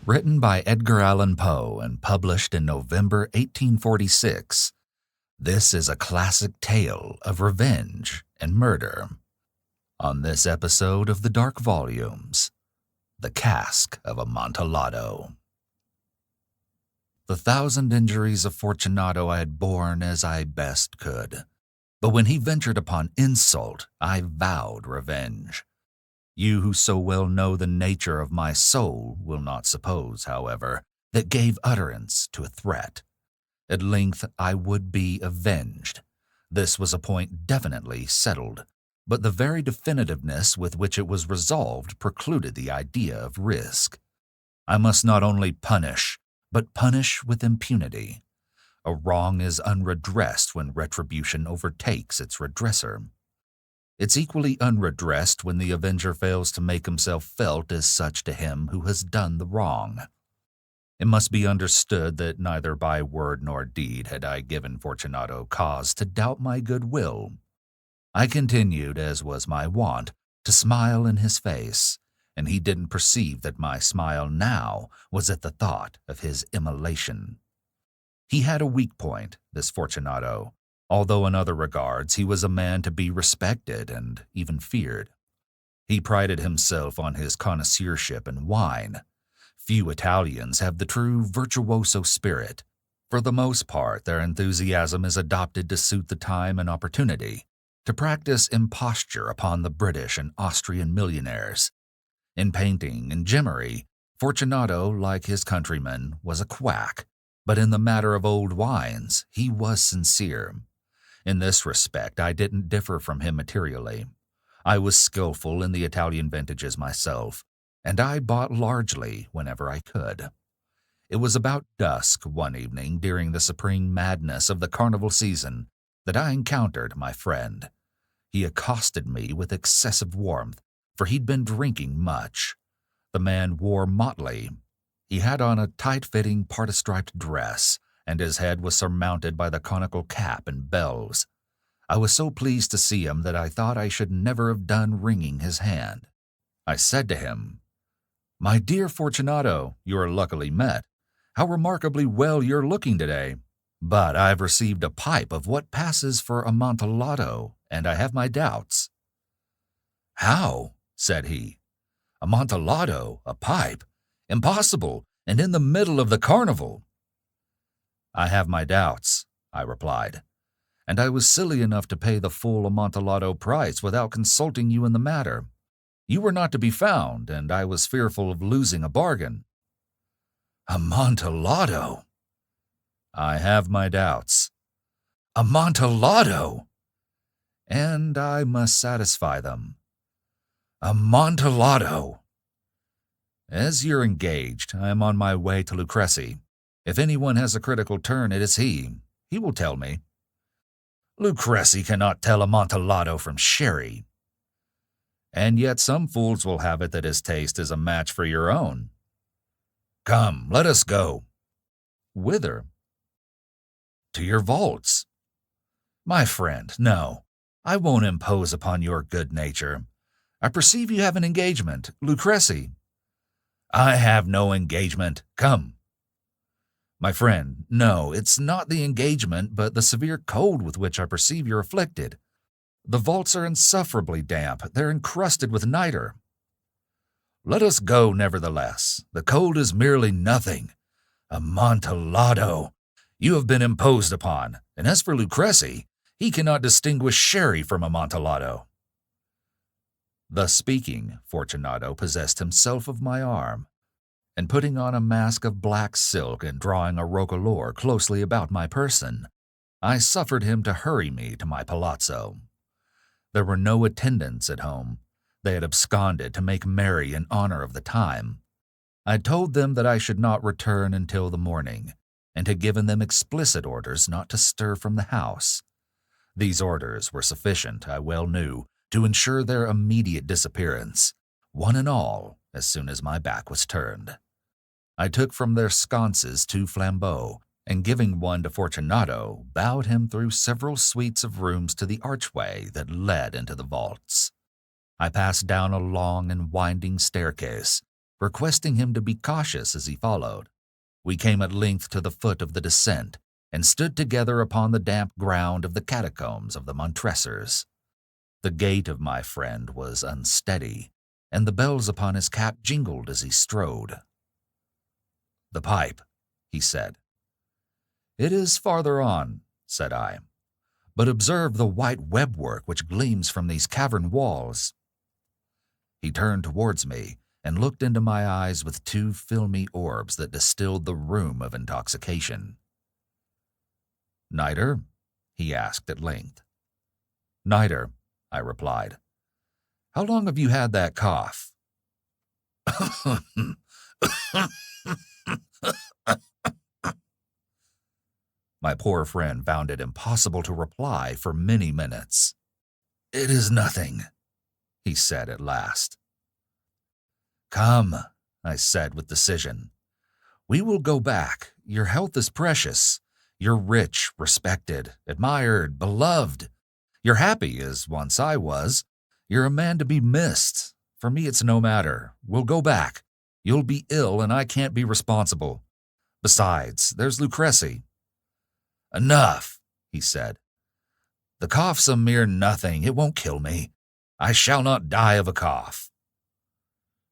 Written by Edgar Allan Poe and published in November 1846, this is a classic tale of revenge and murder. On this episode of the Dark Volumes, the Cask of Amontillado. The 1,000 injuries of Fortunato I had borne as I best could, but when he ventured upon insult, I vowed revenge. You who so well know the nature of my soul will not suppose, however, that gave utterance to a threat. At length I would be avenged. This was a point definitely settled, but the very definitiveness with which it was resolved precluded the idea of risk. I must not only punish, but punish with impunity. A wrong is unredressed when retribution overtakes its redresser. It's equally unredressed when the avenger fails to make himself felt as such to him who has done the wrong. It must be understood that neither by word nor deed had I given Fortunato cause to doubt my goodwill. I continued, as was my wont, to smile in his face, and he didn't perceive that my smile now was at the thought of his immolation. He had a weak point, this Fortunato, although in other regards he was a man to be respected and even feared. He prided himself on his connoisseurship in wine. Few Italians have the true virtuoso spirit. For the most part, their enthusiasm is adopted to suit the time and opportunity, to practice imposture upon the British and Austrian millionaires. In painting and gimmery, Fortunato, like his countrymen, was a quack, but in the matter of old wines, he was sincere. In this respect, I didn't differ from him materially. I was skillful in the Italian vintages myself, and I bought largely whenever I could. It was about dusk one evening during the supreme madness of the carnival season that I encountered my friend. He accosted me with excessive warmth, for he'd been drinking much. The man wore motley. He had on a tight-fitting parti-striped dress, and his head was surmounted by the conical cap and bells. I was so pleased to see him that I thought I should never have done wringing his hand. I said to him, "My dear Fortunato, you are luckily met. How remarkably well you're looking today. But I've received a pipe of what passes for Amontillado, and I have my doubts." "How?" said he. "Amontillado, a pipe? Impossible, and in the middle of the carnival." "I have my doubts," I replied, "and I was silly enough to pay the full Amontillado price without consulting you in the matter. You were not to be found, and I was fearful of losing a bargain." "Amontillado?" "I have my doubts." "Amontillado?" "And I must satisfy them." "Amontillado?" "As you're engaged, I am on my way to Lucrezi. If anyone has a critical turn, it is he. He will tell me." "Lucrezi cannot tell Amontillado from sherry." "And yet some fools will have it that his taste is a match for your own." "Come, let us go." "Whither?" "To your vaults." "My friend, no. I won't impose upon your good nature. I perceive you have an engagement. Lucrezi." "I have no engagement. Come." "My friend, no, it's not the engagement, but the severe cold with which I perceive you're afflicted. The vaults are insufferably damp. They're encrusted with nitre." "Let us go, nevertheless. The cold is merely nothing. Amontillado! You have been imposed upon, and as for Lucrezi, he cannot distinguish sherry from Amontillado." Thus speaking, Fortunato possessed himself of my arm, and putting on a mask of black silk and drawing a roquelaure closely about my person, I suffered him to hurry me to my palazzo. There were no attendants at home. They had absconded to make merry in honor of the time. I told them that I should not return until the morning, and had given them explicit orders not to stir from the house. These orders were sufficient, I well knew, to ensure their immediate disappearance, one and all, as soon as my back was turned. I took from their sconces 2 flambeaux, and giving one to Fortunato, bowed him through several suites of rooms to the archway that led into the vaults. I passed down a long and winding staircase, requesting him to be cautious as he followed. We came at length to the foot of the descent and stood together upon the damp ground of the catacombs of the Montressors. The gait of my friend was unsteady, and the bells upon his cap jingled as he strode. "The pipe," he said. "It is farther on," said I. "But observe the white webwork which gleams from these cavern walls." He turned towards me and looked into my eyes with two filmy orbs that distilled the rheum of intoxication. "Niter?" he asked at length. "Niter," I replied. "How long have you had that cough?" My poor friend found it impossible to reply for many minutes. "It is nothing," he said at last. "Come," I said with decision. "We will go back. Your health is precious. You're rich, respected, admired, beloved. You're happy, as once I was. You're a man to be missed. For me, it's no matter. We'll go back. You'll be ill, and I can't be responsible. Besides, there's Lucrece." "Enough," he said. "The cough's a mere nothing. It won't kill me. I shall not die of a cough."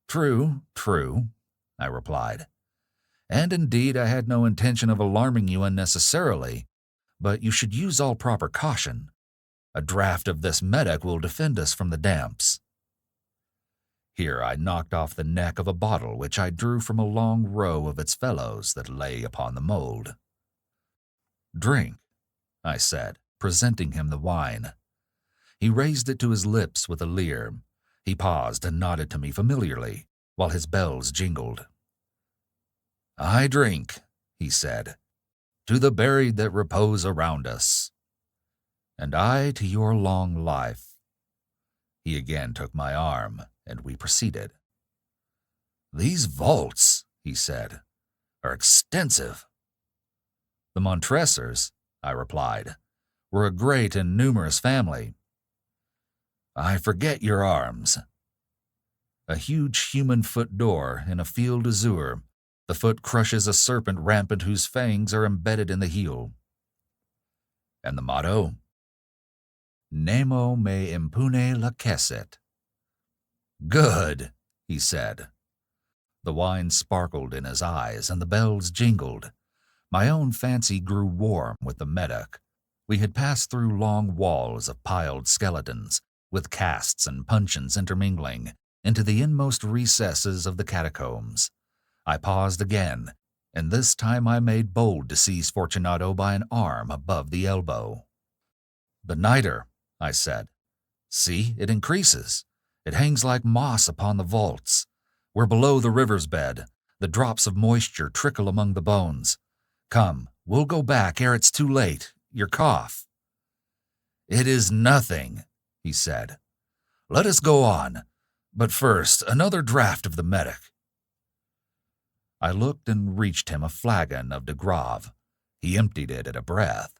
"True, true," I replied. "And indeed I had no intention of alarming you unnecessarily, but you should use all proper caution. A draught of this medoc will defend us from the damps." Here I knocked off the neck of a bottle which I drew from a long row of its fellows that lay upon the mold. "Drink," I said, presenting him the wine. He raised it to his lips with a leer. He paused and nodded to me familiarly, while his bells jingled. "I drink," he said, "to the buried that repose around us." "And I to your long life." He again took my arm, and we proceeded. "These vaults," he said, "are extensive." "The Montressors," I replied, "were a great and numerous family." "I forget your arms." A huge human foot door in a field azure. The foot crushes a serpent rampant whose fangs are embedded in the heel. "And the motto?" "Nemo me impune lacessit." "Good," he said. The wine sparkled in his eyes and the bells jingled. My own fancy grew warm with the medoc. We had passed through long walls of piled skeletons, with casts and puncheons intermingling, into the inmost recesses of the catacombs. I paused again, and this time I made bold to seize Fortunato by an arm above the elbow. "The niter," I said. "See, it increases. It hangs like moss upon the vaults. We're below the river's bed. The drops of moisture trickle among the bones. Come, we'll go back ere it's too late. Your cough." "It is nothing," he said. "Let us go on. But first, another draught of the medoc." I looked and reached him a flagon of de Grave. He emptied it at a breath.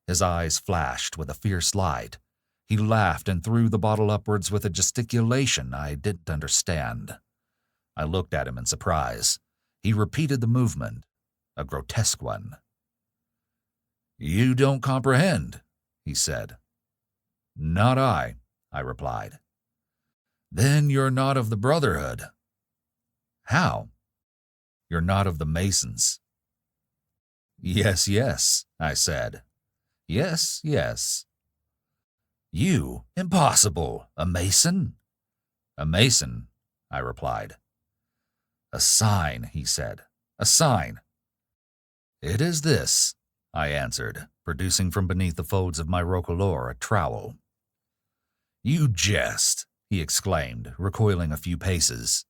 His eyes flashed with a fierce light. He laughed and threw the bottle upwards with a gesticulation I didn't understand. I looked at him in surprise. He repeated the movement, a grotesque one. "You don't comprehend," he said. "Not I," I replied. "Then you're not of the Brotherhood." "How?" "You're not of the Masons." "Yes, yes," I said. "Yes, yes." "You? Impossible! A Mason?" "A Mason," I replied. "A sign," he said. "A sign." "It is this," I answered, producing from beneath the folds of my roquelaure a trowel. "You jest," he exclaimed, recoiling a few paces.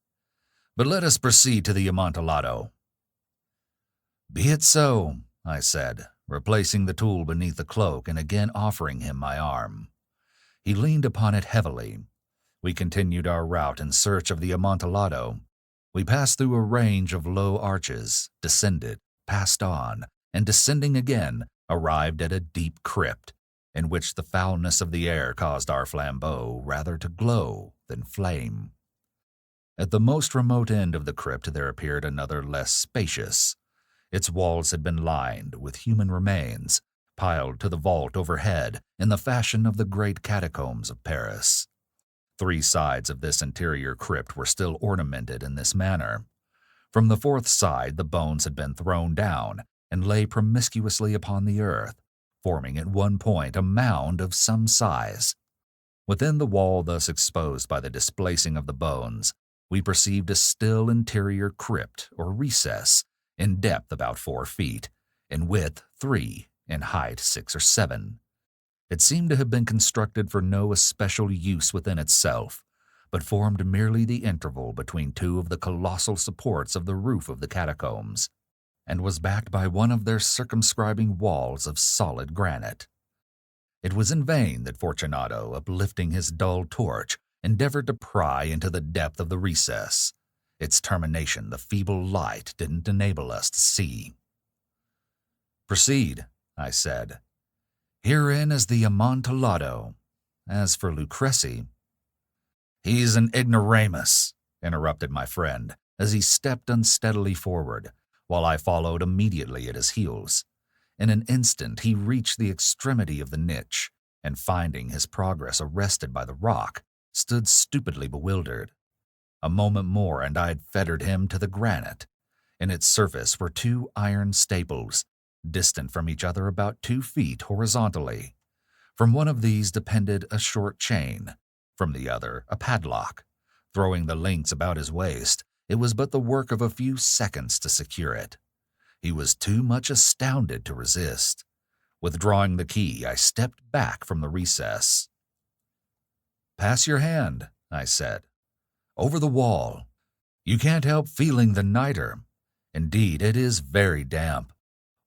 "But let us proceed to the Amontillado." "Be it so," I said, replacing the tool beneath the cloak and again offering him my arm. He leaned upon it heavily. We continued our route in search of the Amontillado. We passed through a range of low arches, descended, passed on, and descending again, arrived at a deep crypt, in which the foulness of the air caused our flambeaux rather to glow than flame. At the most remote end of the crypt there appeared another less spacious. Its walls had been lined with human remains, piled to the vault overhead in the fashion of the great catacombs of Paris. 3 sides of this interior crypt were still ornamented in this manner. From the 4th side the bones had been thrown down and lay promiscuously upon the earth, forming at one point a mound of some size. Within the wall thus exposed by the displacing of the bones, we perceived a still interior crypt or recess, in depth about 4 feet, in width 3, in height 6 or 7. It seemed to have been constructed for no especial use within itself, but formed merely the interval between 2 of the colossal supports of the roof of the catacombs, and was backed by one of their circumscribing walls of solid granite. It was in vain that Fortunato, uplifting his dull torch, endeavored to pry into the depth of the recess. Its termination the feeble light didn't enable us to see. "Proceed," I said. "Herein is the Amontillado. As for Lucrezi—" "He's an ignoramus," interrupted my friend, as he stepped unsteadily forward, while I followed immediately at his heels. In an instant he reached the extremity of the niche, and finding his progress arrested by the rock, stood stupidly bewildered. A moment more and I had fettered him to the granite. In its surface were 2 iron staples, distant from each other about 2 feet horizontally. From one of these depended a short chain, from the other a padlock. Throwing the links about his waist, it was but the work of a few seconds to secure it. He was too much astounded to resist. Withdrawing the key, I stepped back from the recess. "Pass your hand," I said, "over the wall. You can't help feeling the nitre. Indeed, it is very damp.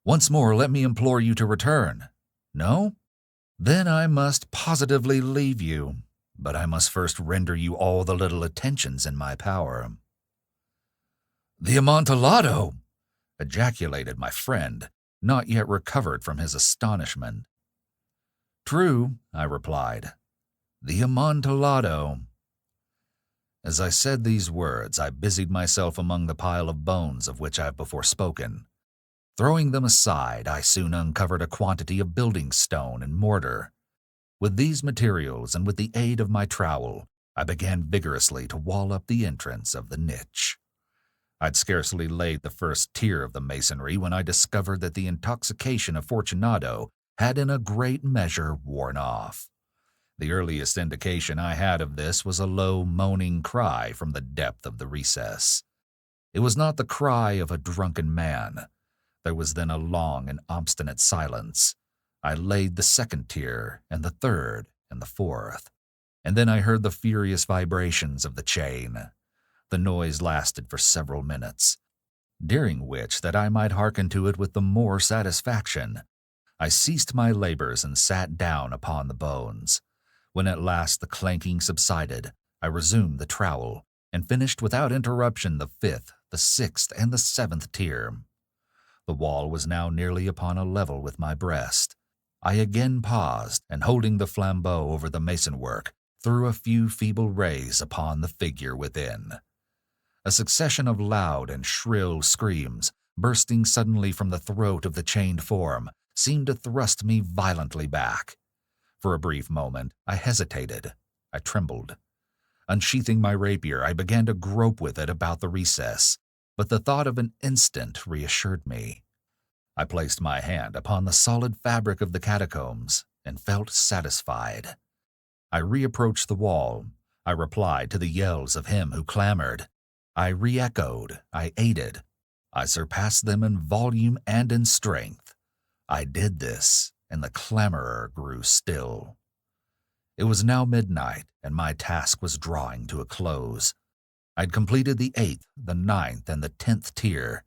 Once more let me implore you to return. No? Then I must positively leave you, but I must first render you all the little attentions in my power." "The Amontillado!" ejaculated my friend, not yet recovered from his astonishment. "True," I replied. "The Amontillado." As I said these words, I busied myself among the pile of bones of which I have before spoken. Throwing them aside, I soon uncovered a quantity of building stone and mortar. With these materials and with the aid of my trowel, I began vigorously to wall up the entrance of the niche. I'd scarcely laid the first tier of the masonry when I discovered that the intoxication of Fortunato had in a great measure worn off. The earliest indication I had of this was a low, moaning cry from the depth of the recess. It was not the cry of a drunken man. There was then a long and obstinate silence. I laid the 2nd tier, and the 3rd, and the 4th, and then I heard the furious vibrations of the chain. The noise lasted for several minutes, during which, that I might hearken to it with the more satisfaction, I ceased my labors and sat down upon the bones. When at last the clanking subsided, I resumed the trowel, and finished without interruption the 5th, the 6th, and the 7th tier. The wall was now nearly upon a level with my breast. I again paused, and holding the flambeau over the mason-work, threw a few feeble rays upon the figure within. A succession of loud and shrill screams, bursting suddenly from the throat of the chained form, seemed to thrust me violently back. For a brief moment, I hesitated. I trembled. Unsheathing my rapier, I began to grope with it about the recess, but the thought of an instant reassured me. I placed my hand upon the solid fabric of the catacombs and felt satisfied. I reapproached the wall. I replied to the yells of him who clamored. I re-echoed. I aided. I surpassed them in volume and in strength. I did this, and the clamorer grew still. It was now midnight, and my task was drawing to a close. I'd completed the 8th, the 9th, and the 10th tier.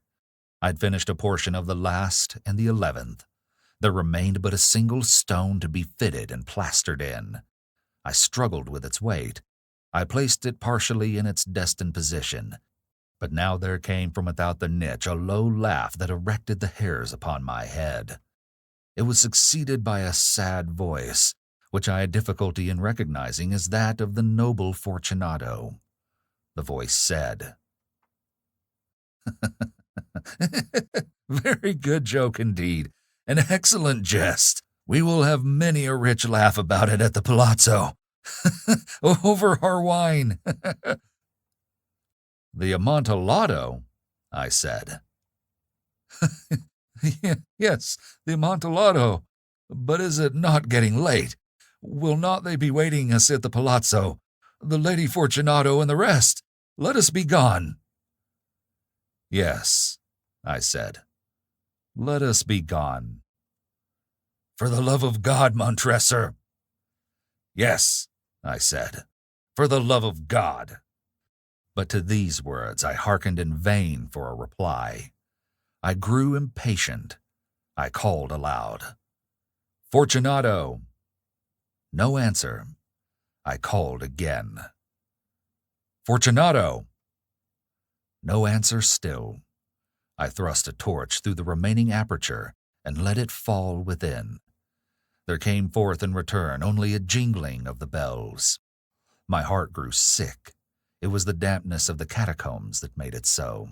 I'd finished a portion of the last and the 11th. There remained but a single stone to be fitted and plastered in. I struggled with its weight. I placed it partially in its destined position. But now there came from without the niche a low laugh that erected the hairs upon my head. It was succeeded by a sad voice, which I had difficulty in recognizing as that of the noble Fortunato. the voice said. Very good joke indeed. An excellent jest. We will have many a rich laugh about it at the palazzo. Over our wine. The Amontillado, I said. Yes, the Amontillado. But is it not getting late? Will not they be waiting us at the palazzo? The Lady Fortunato and the rest. Let us be gone. Yes, I said. Let us be gone. For the love of God, Montresor. Yes, I said. For the love of God. But to these words I hearkened in vain for a reply. I grew impatient. I called aloud. Fortunato! No answer. I called again. Fortunato! No answer still. I thrust a torch through the remaining aperture and let it fall within. There came forth in return only a jingling of the bells. My heart grew sick. It was the dampness of the catacombs that made it so.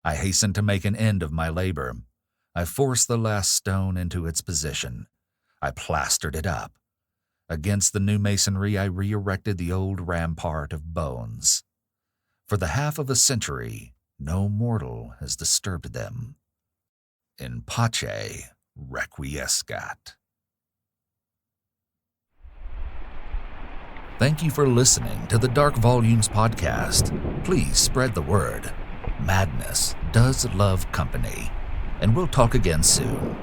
I hastened to make an end of my labor. I forced the last stone into its position. I plastered it up. Against the new masonry I re-erected the old rampart of bones. For the half of a century, no mortal has disturbed them. In pace requiescat. Thank you for listening to the Dark Volumes podcast. Please spread the word. Madness does love company, and we'll talk again soon.